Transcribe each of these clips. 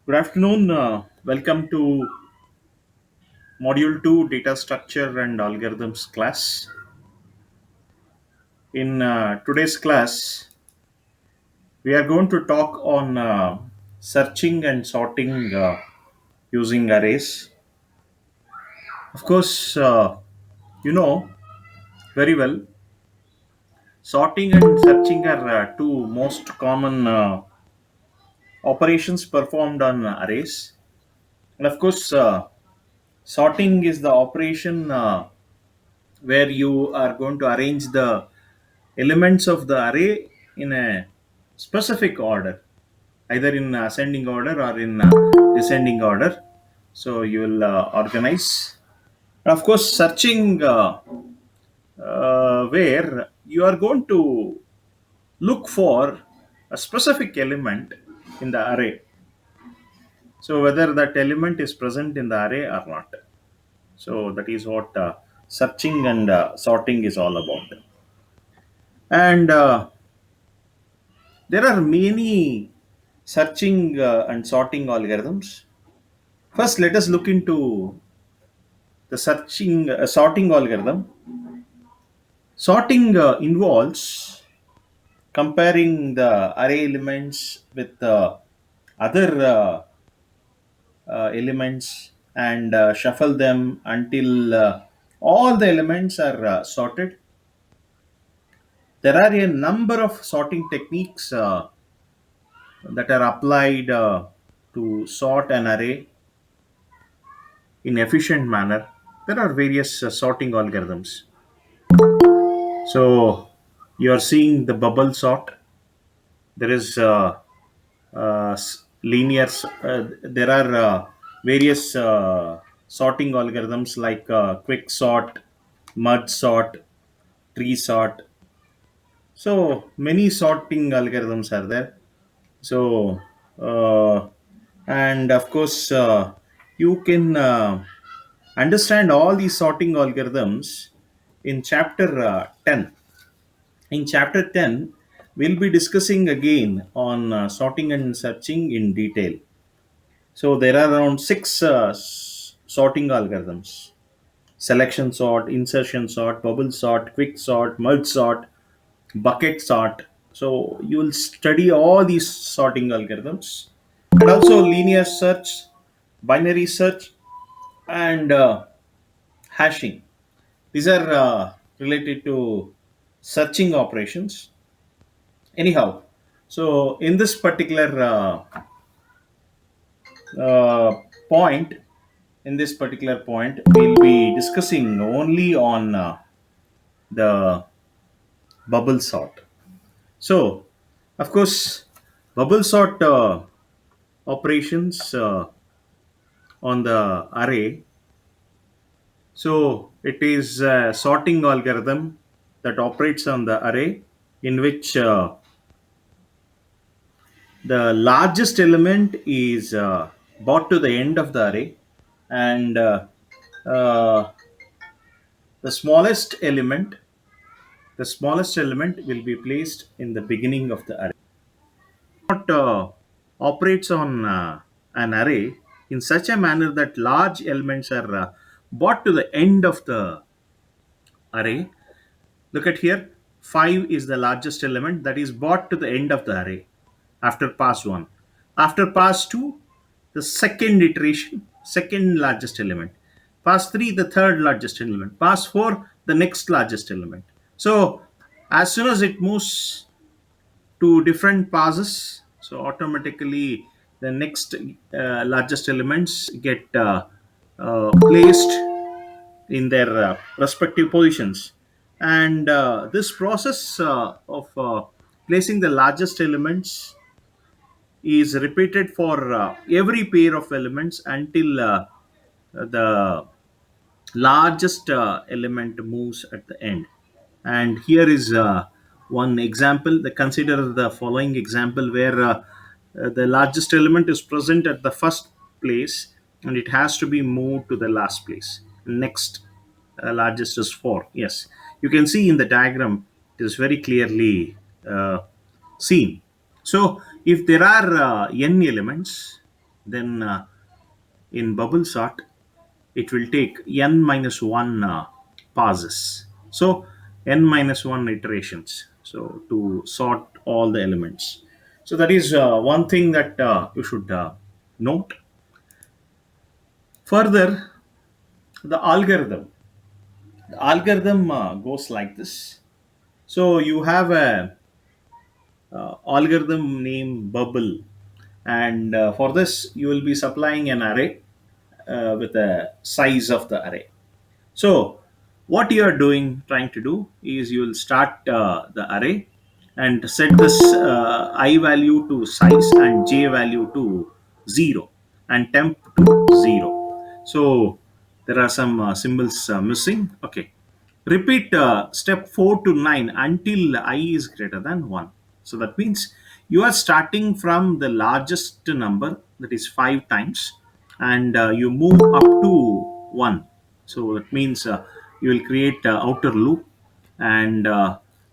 Good afternoon. Welcome to Module 2 Data Structure and Algorithms class. In today's class, we are going to talk on searching and sorting using arrays. Of course, you know very well, sorting and searching are two most common operations performed on arrays. And of course, sorting is the operation where you are going to arrange the elements of the array in a specific order, either in ascending order or in descending order. So you will organize. Of course, searching where you are going to look for a specific element in the array. So whether that element is present in the array or not. So that is what searching and sorting is all about. And there are many searching and sorting algorithms. First, let us look into the searching sorting algorithm. Sorting involves comparing the array elements with other elements and shuffle them until all the elements are sorted. There are a number of sorting techniques that are applied to sort an array in efficient manner. There are various sorting algorithms. So you are seeing the bubble sort. There is linear. There are various sorting algorithms like quick sort, merge sort, tree sort. So many sorting algorithms are there. So and of course you can understand all these sorting algorithms in chapter 10. In chapter 10, we'll be discussing again on sorting and searching in detail. So there are around six sorting algorithms: selection sort, insertion sort, bubble sort, quick sort, merge sort, bucket sort. So you will study all these sorting algorithms, and also linear search, binary search, and hashing. These are related to searching operations. Anyhow, so in this particular uh, point, in this particular point, we'll be discussing only on the bubble sort. So, of course, bubble sort operations on the array. So, it is a sorting algorithm that operates on the array in which the largest element is brought to the end of the array, and uh, the smallest element will be placed in the beginning of the array. What operates on an array in such a manner that large elements are brought to the end of the array. Look at here, 5 is the largest element that is brought to the end of the array after pass 1. After pass 2, the second iteration, second largest element. Pass 3, the third largest element. Pass 4, the next largest element. So, as soon as it moves to different passes, so automatically the next largest elements get placed in their respective positions, and this process of placing the largest elements is repeated for every pair of elements until the largest element moves at the end. And here is one example. Consider the following example where the largest element is present at the first place and it has to be moved to the last place. Next largest is 4. Yes, you can see in the diagram it is very clearly seen. So if there are n elements, then in bubble sort it will take n minus 1 passes. So n minus 1 iterations. So to sort all the elements. So that is one thing that you should note. Further, the algorithm. The algorithm goes like this. So you have a algorithm named bubble, and for this you will be supplying an array with a size of the array. So, what you are doing, trying to do, is you will start the array and set this I value to size and j value to 0 and temp to 0. So, there are some symbols missing. Okay. Repeat step 4 to 9 until I is greater than 1. So, that means you are starting from the largest number, that is 5 times, and you move up to 1. So that means you will create outer loop, and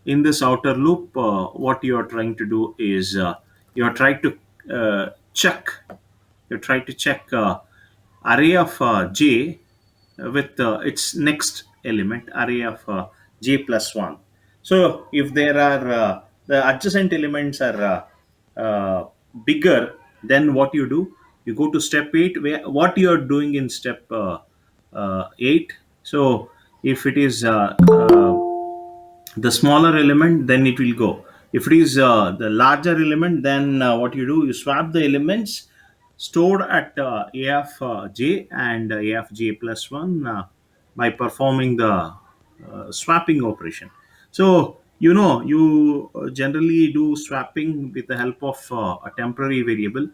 in this outer loop what you are trying to do is you are trying to check you try to check array of j with its next element, array of j plus 1. So if there are the adjacent elements are bigger, then what you do, you go to step 8, where what you are doing in step 8. So if it is the smaller element, then it will go. If it is the larger element, then what you do, you swap the elements stored at AFJ and AFJ plus 1 by performing the swapping operation. So you generally do swapping with the help of a temporary variable.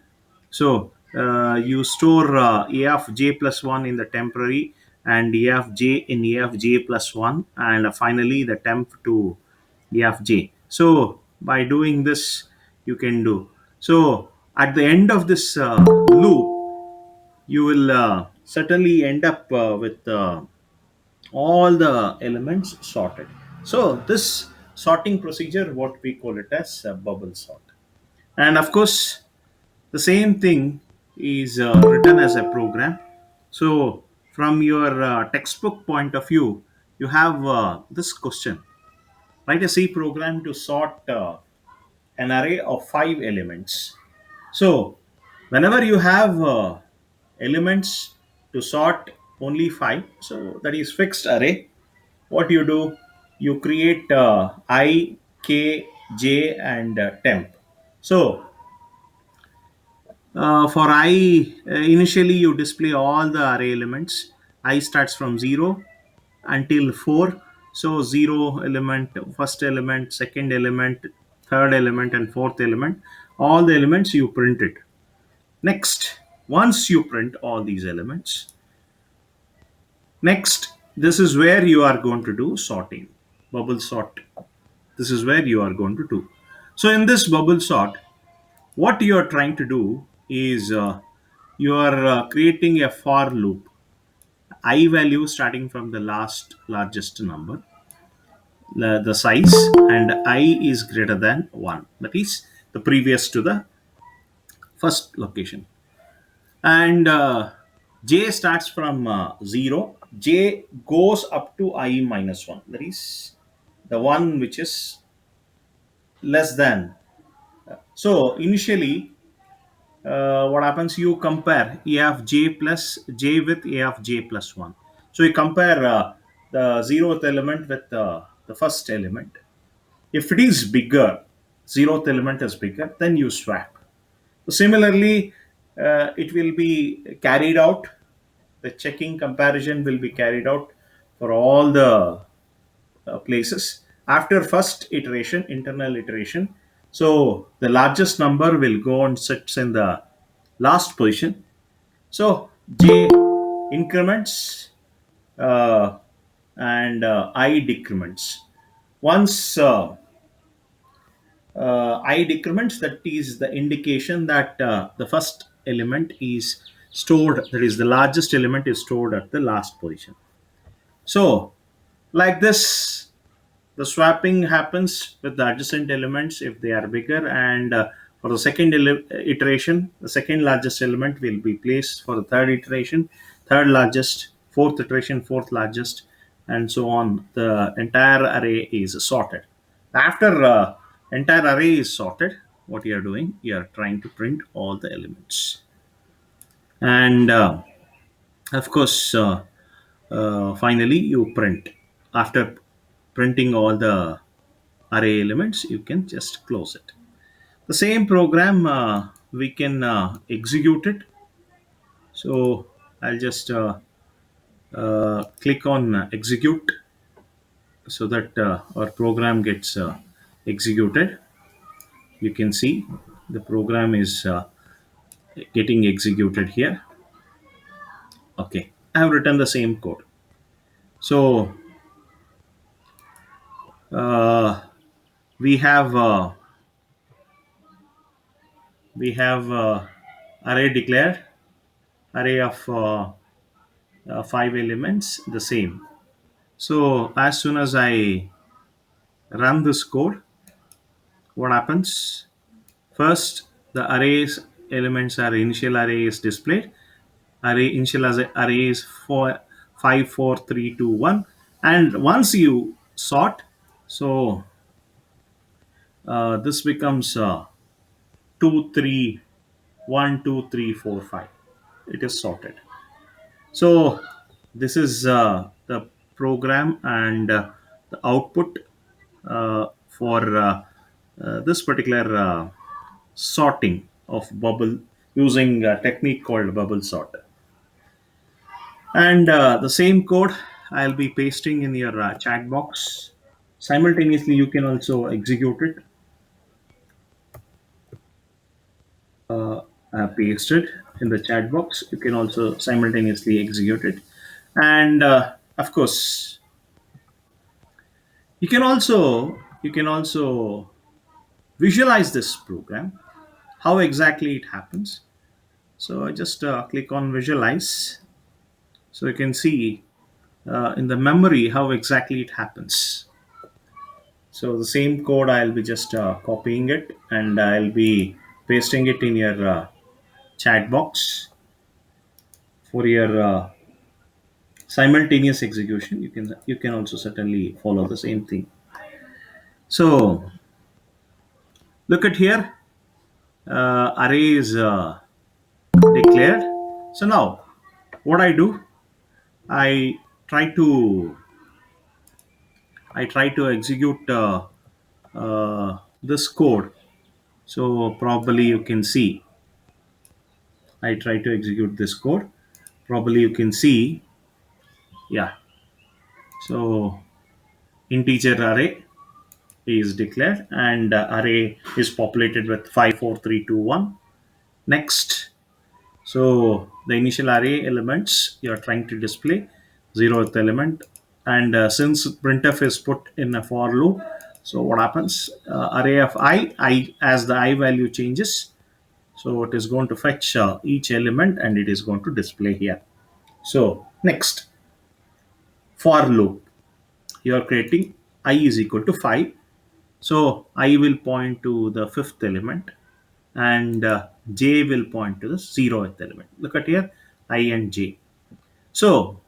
So you store a of j plus 1 in the temporary and a of j in a of j plus 1, and finally the temp to a of j. So by doing this, you can do. So at the end of this loop, you will certainly end up with all the elements sorted. So this sorting procedure, what we call it as bubble sort. And of course, the same thing is written as a program. So from your textbook point of view, you have this question: write a C program to sort an array of 5 elements. So whenever you have elements to sort only 5, so that is fixed array, what you do, you create I, K, J, and temp. So for I, initially you display all the array elements. I starts from 0 until 4. So 0 element, first element, second element, third element, and fourth element. All the elements you print it. Next, once you print all these elements, next, this is where you are going to do sorting, bubble sort. This is where you are going to do. So in this bubble sort, what you are trying to do is you are creating a for loop. I value starting from the last largest number, the size, and I is greater than 1. That is the previous to the first location. And j starts from 0. J goes up to I minus 1. That is the one which is less than. So initially, what happens, you compare a of j plus j with a of j plus 1. So you compare the zeroth element with the first element. If it is bigger, zeroth element is bigger, then you swap. So similarly, it will be carried out, the checking comparison will be carried out for all the places after first iteration, internal iteration. So the largest number will go and sits in the last position. So j increments uh, and I decrements. Once I decrements, that is the indication that the first element is stored, that is the largest element is stored at the last position. So like this, the swapping happens with the adjacent elements if they are bigger, and For the iteration, the second largest element will be placed for the third iteration, third largest, fourth iteration, fourth largest, and so on. The entire array is sorted. After entire array is sorted, what you are doing, you are trying to print all the elements. And of course, finally, you print. After printing all the array elements, you can just close it. The same program, we can execute it. So I'll just click on execute, so that our program gets executed. You can see the program is getting executed here. Okay, I have written the same code. So uh, we have uh, array declared, array of 5 elements, the same. So as soon as I run this code, what happens? First, the arrays elements are initial array is displayed. Array is 5 4 3 2 1. And once you sort, so this becomes 2 3 1 2 3 4 5. It is sorted. So this is the program, and the output for this particular sorting of bubble, using a technique called bubble sort. And the same code I'll be pasting in your chat box. Simultaneously, you can also execute it. Pasted in the chat box. You can also simultaneously execute it. And of course, you can also visualize this program, how exactly it happens. So I just click on visualize, so you can see in the memory how exactly it happens. So the same code, I'll be just copying it, and I'll be pasting it in your chat box for your simultaneous execution. You can also certainly follow the same thing. So look at here, array is declared. So now what I do, I try to execute this code. So probably you can see, I try to execute this code. Probably you can see, yeah. So integer array is declared, and array is populated with 5 4 3 2 1. Next, so the initial array elements you are trying to display, zeroth element. And since printf is put in a for loop, so what happens, array of I, as the I value changes, so it is going to fetch each element, and it is going to display here. So next, for loop, you are creating I is equal to 5. So I will point to the fifth element, and j will point to the zeroth element. Look at here, I and j. So,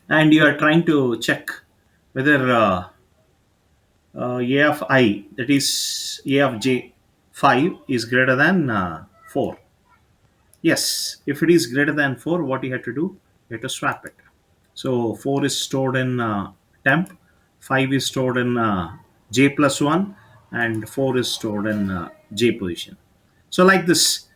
and you are trying to check whether a of I, that is a of j 5, is greater than 4. Yes, if it is greater than 4, what you have to do? You have to swap it. So 4 is stored in temp, 5 is stored in j plus 1, and 4 is stored in j position. So like this.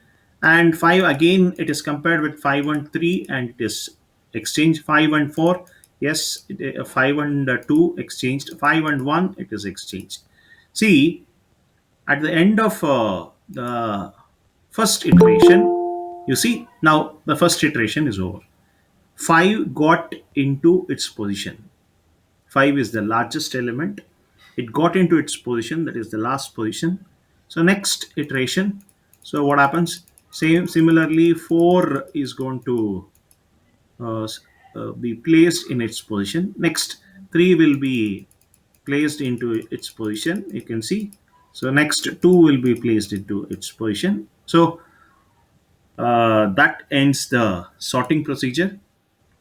And 5 again, it is compared with 5 and 3, and it is exchanged. 5 and 4, yes, 5 and 2 exchanged. 5 and 1, it is exchanged. See, at the end of the first iteration, you see, now the first iteration is over. 5 got into its position. 5 is the largest element. It got into its position, that is the last position. So next iteration, so what happens? Same similarly, 4 is going to be placed in its position. Next, 3 will be placed into its position. You can see. So next 2 will be placed into its position. So that ends the sorting procedure.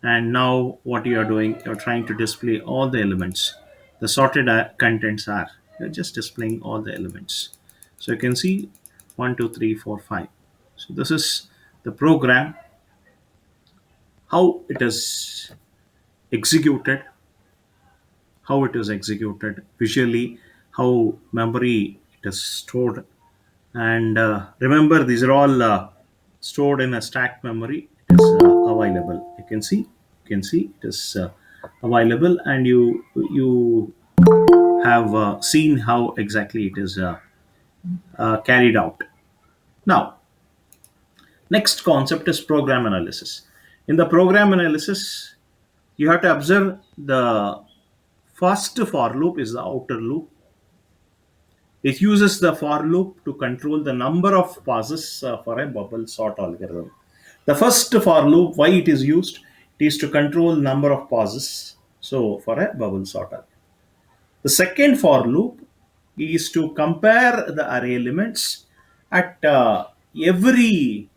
And now what you are doing, you're trying to display all the elements. The sorted contents are, you're just displaying all the elements. So you can see 1, 2, 3, 4, 5. So this is the program, how it is executed, visually, how memory it is stored. And remember, these are all stored in a stacked memory. It is available. You can see it is available, and you have seen how exactly it is carried out. Now, next concept is program analysis. In the program analysis, you have to observe the first for loop is the outer loop. It uses the for loop to control the number of passes for a bubble sort algorithm. The first for loop, why it is used? It is to control number of passes. So for a bubble sorter. The second for loop is to compare the array elements at every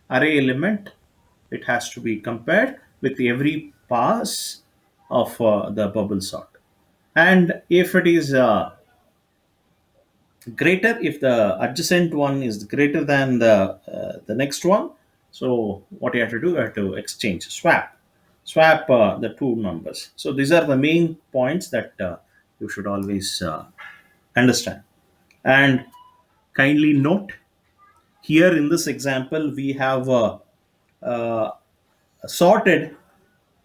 array element. It has to be compared with every pass of the bubble sort. And if it is greater, if the adjacent one is greater than the next one, so what you have to do, you have to exchange, swap the two numbers. So these are the main points that you should always understand. And kindly note, here in this example we have uh, sorted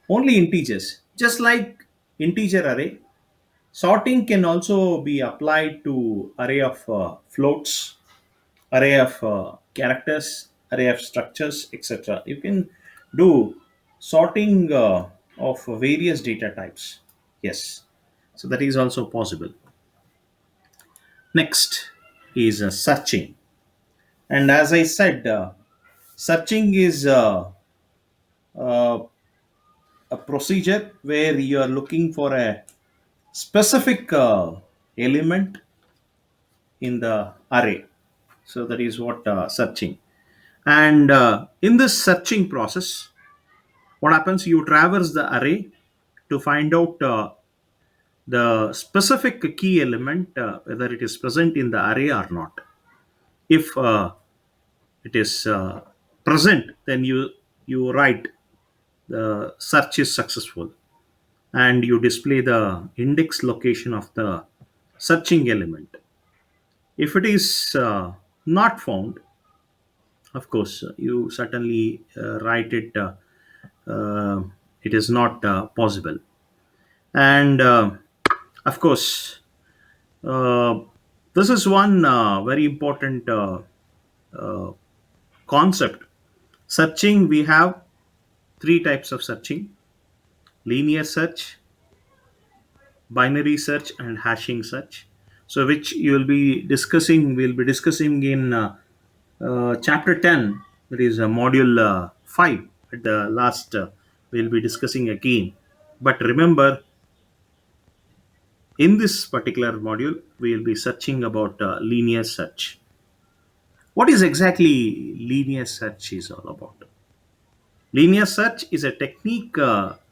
only integers, just like integer array. Sorting can also be applied to array of floats, array of characters, array of structures, etc. You can do sorting of various data types. Yes, so that is also possible. Next is searching. And as I said, searching is uh, a procedure where you are looking for a specific element in the array. So that is what searching. And in this searching process, what happens? You traverse the array to find out the specific key element, whether it is present in the array or not. If it is present, then you write the search is successful, and you display the index location of the searching element. If it is not found, of course, you certainly write it. Uh, it is not possible, and of course, uh, this is one very important uh, concept. Searching, we have three types of searching: linear search, binary search, and hashing search. So, which you will be discussing, we'll be discussing in chapter 10, that is module 5. At the last, we'll be discussing again. But remember, in this particular module, we'll be searching about linear search. What is exactly linear search is all about? Linear search is a technique where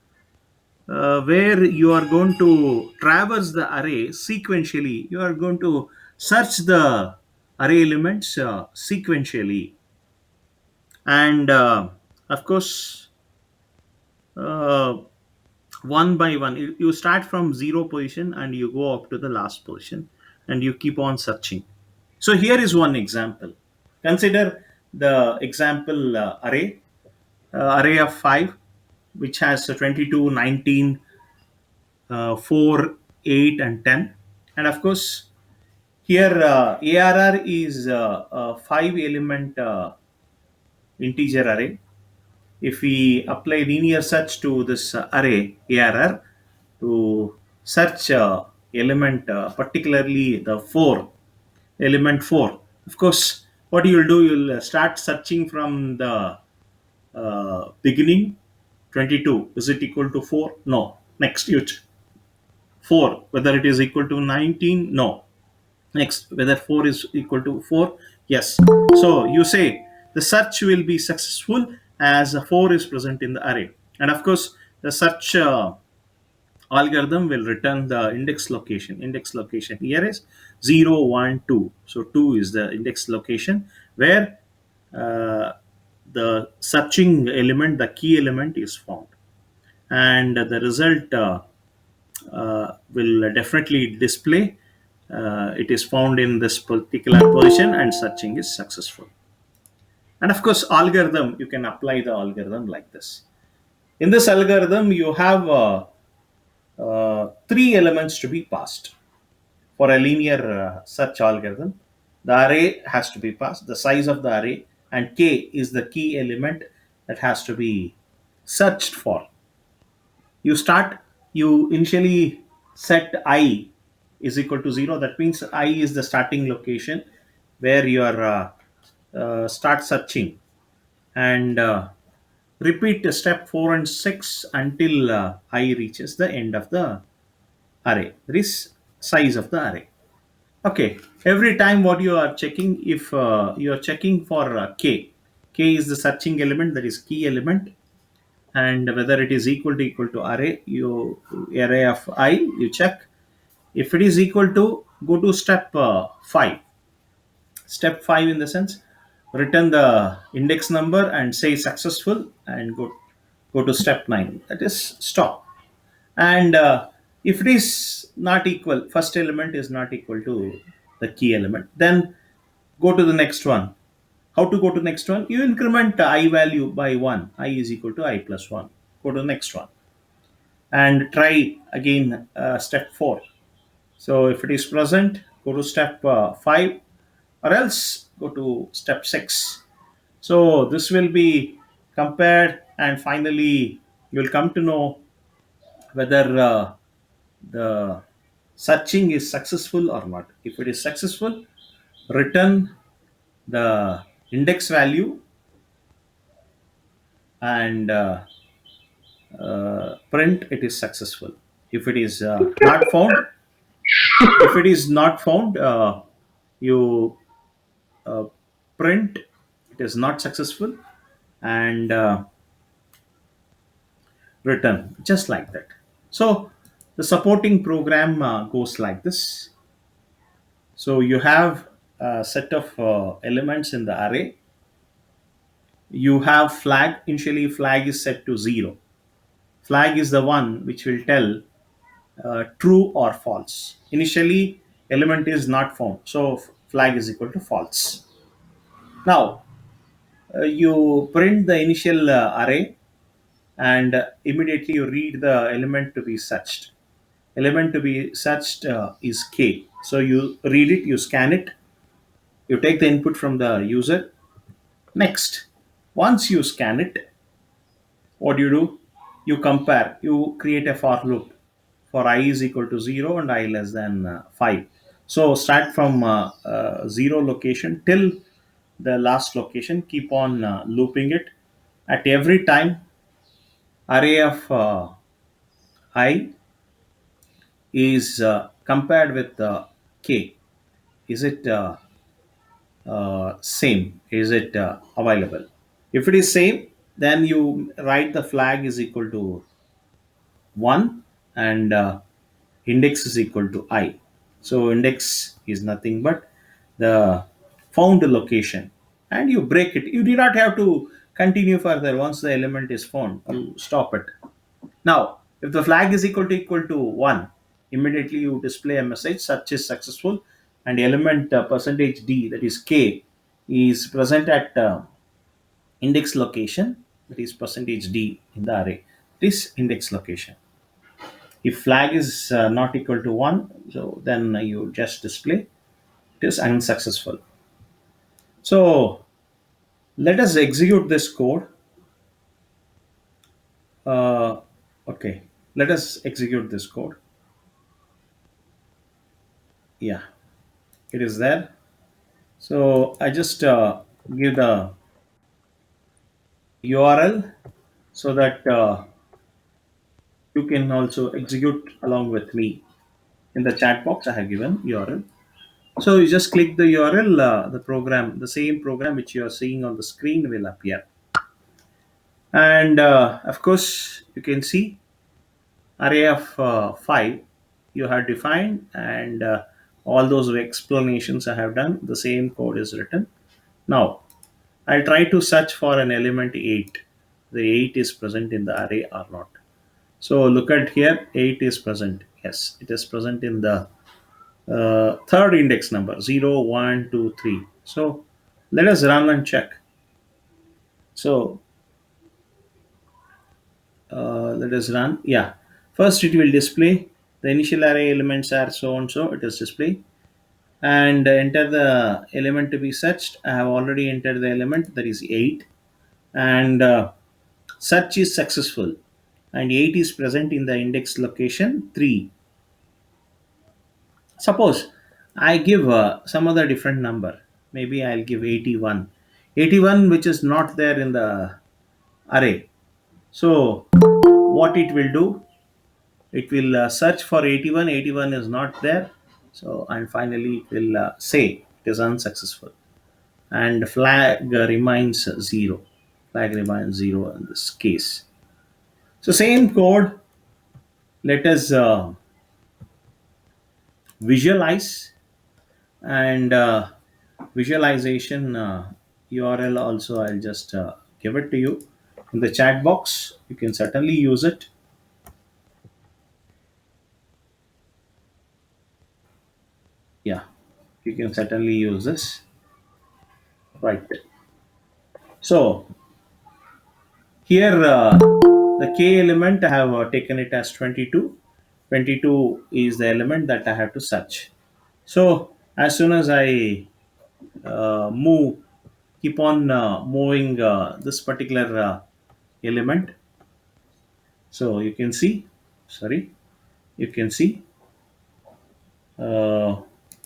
you are going to traverse the array sequentially. You are going to search the array elements sequentially, and of course, uh, one by one, you start from zero position and you go up to the last position, and you keep on searching. So here is one example. Consider the example array of 5, which has 22, 19, 4, 8, and 10. And of course, here ARR is a 5 element integer array. If we apply linear search to this array ARR to search element, particularly the 4, element 4, of course, what you will do, you will start searching from the beginning. 22, is it equal to 4? No. Next, you 4, whether it is equal to 19? No. Next, whether 4 is equal to 4. Yes. So you say the search will be successful as 4 is present in the array. And of course, the search algorithm will return the index location. Index location here is 0, 1, 2. So 2 is the index location where uh, the searching element, the key element is found. And the result will definitely display it is found in this particular position and searching is successful. And of course, algorithm, you can apply the algorithm like this. In this algorithm, you have three elements to be passed. For a linear search algorithm, the array has to be passed, the size of the array, and k is the key element that has to be searched for. You start, you initially set I is equal to 0. That means I is the starting location where you are start searching, and repeat step 4 and 6 until I reaches the end of the array. There is size of the array. Okay, every time what you are checking, if you are checking for k is the searching element, that is key element, and whether it is equal to array, you array of I, you check. If it is equal to, go to step 5. Step 5 in the sense, return the index number and say successful, and go to step 9, that is stop. And if it is not equal, first element is not equal to the key element, then go to the next one. How to go to next one? You increment I value by 1. I is equal to I plus 1. Go to the next one and try again step 4. So if it is present, go to step 5, or else go to step 6. So this will be compared, and finally you will come to know whether the searching is successful or not. If it is successful, return the index value, and print it is successful. If it is not found, if it is not found, you uh, print it is not successful, and return just like that. So the supporting program goes like this. So you have a set of elements in the array. You have flag. Initially flag is set to 0. Flag is the one which will tell true or false. Initially element is not found, so flag is equal to false. Now you print the initial array, and immediately you read the element to be searched. Element to be searched is k. So you read it, you scan it, you take the input from the user. Next, once you scan it, what do? You compare, you create a for loop for I is equal to 0 and I less than 5. So start from 0 location till the last location, keep on looping it. At every time, array of I is compared with k. Is it same? Is it available? If it is same, then you write the flag is equal to 1, and index is equal to I. So index is nothing but the found location, and you break it. You do not have to continue further. Once the element is found, you stop it. Now, if the flag is equal to 1, immediately you display a message search is successful, and element percentage d, that is k, is present at index location, that is percentage d in the array. This index location. If flag is not equal to 1, so then you just display it is unsuccessful. So let us execute this code. Uh, okay, let us execute this code. Yeah, it is there. So I just give the URL so that you can also execute along with me. In the chat box, I have given URL. So you just click the URL, the program, the same program which you are seeing on the screen will appear. And of course, you can see array of 5 you have defined, and all those explanations I have done, the same code is written. Now, I'll try to search for an element 8. The 8 is present in the array or not. So look at here, 8 is present. Yes, it is present in the third index number 0, 1, 2, 3. So let us run and check. So let us run. Yeah, first it will display the initial array elements are so and so, it is display, and enter the element to be searched. I have already entered the element, that is 8, and search is successful, and 8 is present in the index location 3. Suppose I give some other different number, maybe I'll give 81. 81 which is not there in the array. So what it will do, it will search for 81. 81 is not there. So, and finally it will say it is unsuccessful, and flag remains 0. Flag remains 0 in this case. So same code, let us visualize, and visualization URL also I'll just give it to you in the chat box. You can certainly use it. Yeah, you can certainly use this. Right. So here the k element I have taken it as 22. 22 is the element that I have to search. So as soon as I move, keep on moving this particular element. So you can see, sorry, you can see uh,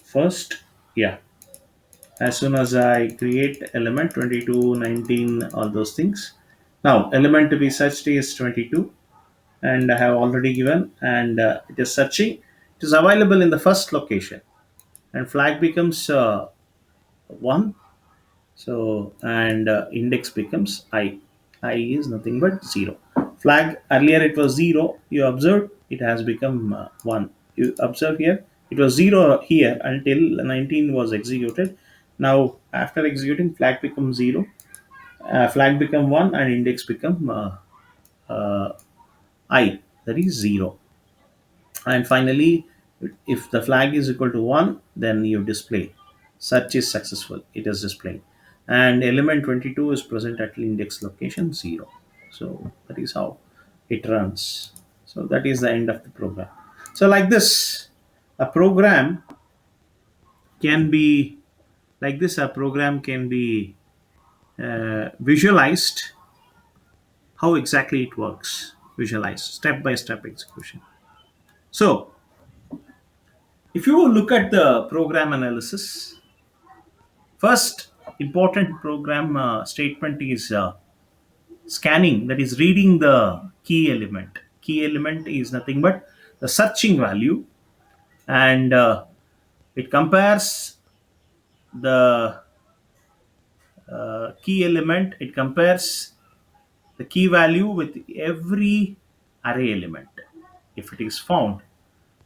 first, yeah, as soon as I create element 22, 19, all those things. Now element to be searched is 22, and I have already given, and it is searching. It is available in the first location, and flag becomes 1. So, and index becomes I. I is nothing but 0. Flag earlier it was 0. You observe it has become 1. You observe here it was 0 here until 19 was executed. Now after executing, flag becomes 0. Flag become 1, and index become uh, I, that is 0. And finally, if the flag is equal to 1, then you display search is successful, it is displayed, and element 22 is present at index location 0. So that is how it runs. So that is the end of the program. So like this, a program can be like this, a program can be visualized, how exactly it works, visualized step by step execution. So if you look at the program analysis, first important program statement is scanning, that is reading the key element. Key element is nothing but the searching value, and it compares the key element, it compares the key value with every array element. If it is found,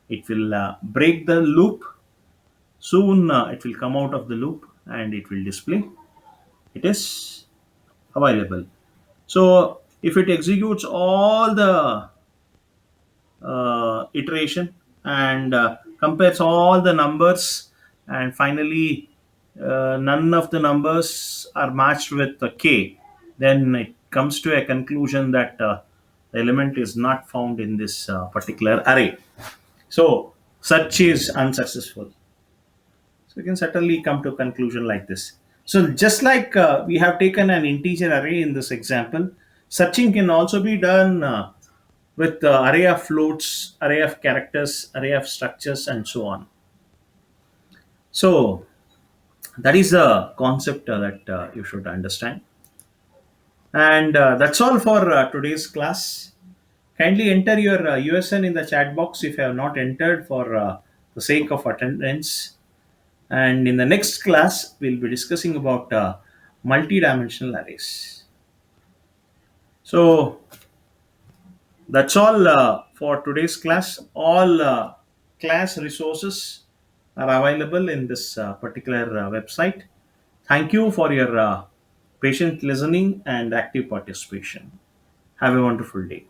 it will break the loop. Soon it will come out of the loop, and it will display it is available. So if it executes all the iteration, and compares all the numbers, and finally none of the numbers are matched with the k, then it comes to a conclusion that the element is not found in this particular array. So search is unsuccessful. So you can certainly come to a conclusion like this. So just like we have taken an integer array in this example, searching can also be done with array of floats, array of characters, array of structures, and so on. So that is the concept that you should understand. And that's all for today's class. Kindly enter your USN in the chat box if you have not entered, for the sake of attendance. And in the next class, we'll be discussing about multi-dimensional arrays. So that's all for today's class. All class resources are available in this particular website. Thank you for your patient listening and active participation. Have a wonderful day.